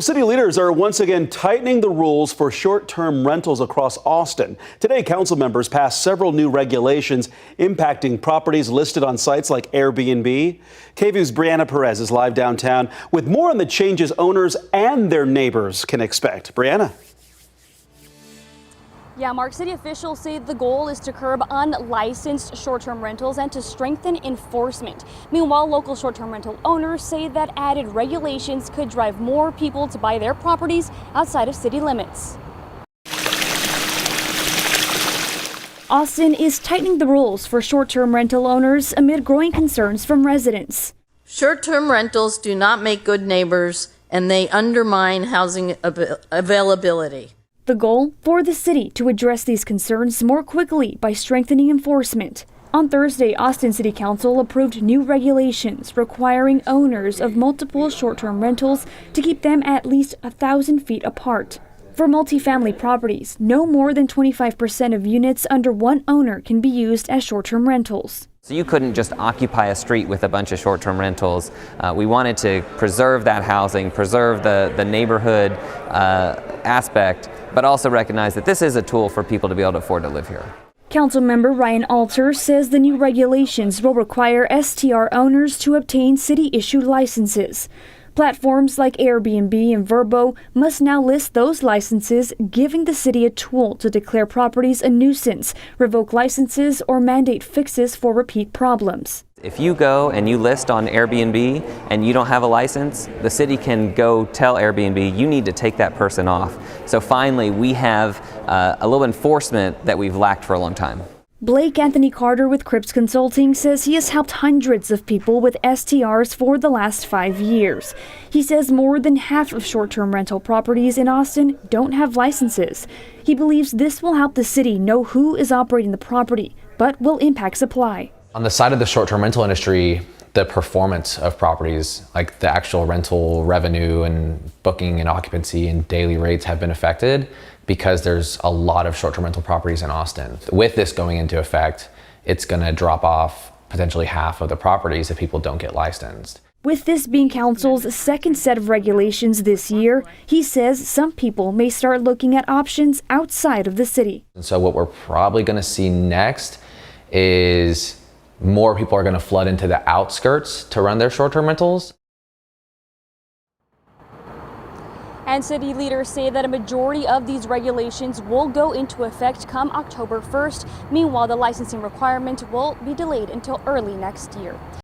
City leaders are once again tightening the rules for short-term rentals across Austin. Today, council members passed several new regulations impacting properties listed on sites like Airbnb. KVUE's Brianna Perez is live downtown with more on the changes owners and their neighbors can expect. Brianna. Yeah, Mark, city officials say the goal is to curb unlicensed short-term rentals and to strengthen enforcement. Meanwhile, local short-term rental owners say that added regulations could drive more people to buy their properties outside of city limits. Austin is tightening the rules for short-term rental owners amid growing concerns from residents. Short-term rentals do not make good neighbors, and they undermine housing availability. The goal for the city to address these concerns more quickly by strengthening enforcement. On Thursday, Austin City Council approved new regulations requiring owners of multiple short-term rentals to keep them at least 1,000 feet apart. For multifamily properties, no more than 25% of units under one owner can be used as short-term rentals. So you couldn't just occupy a street with a bunch of short-term rentals. We wanted to preserve that housing, preserve the neighborhood aspect, but also recognize that this is a tool for people to be able to afford to live here. Councilmember Ryan Alter says the new regulations will require STR owners to obtain city-issued licenses. Platforms like Airbnb and Vrbo must now list those licenses, giving the city a tool to declare properties a nuisance, revoke licenses, or mandate fixes for repeat problems. If you go and you list on Airbnb and you don't have a license, the city can go tell Airbnb you need to take that person off. So finally, we have a little enforcement that we've lacked for a long time. Blake Anthony Carter with Cripps Consulting says he has helped hundreds of people with STRs for the last 5 years. He says more than half of short-term rental properties in Austin don't have licenses. He believes this will help the city know who is operating the property, but will impact supply. On the side of the short-term rental industry, the performance of properties, like the actual rental revenue and booking and occupancy and daily rates, have been affected because there's a lot of short-term rental properties in Austin. With this going into effect, it's going to drop off potentially half of the properties if people don't get licensed. With this being council's second set of regulations this year, he says some people may start looking at options outside of the city. And so what we're probably going to see next is more people are going to flood into the outskirts to run their short-term rentals. And city leaders say that a majority of these regulations will go into effect come October 1st. Meanwhile, the licensing requirement will be delayed until early next year.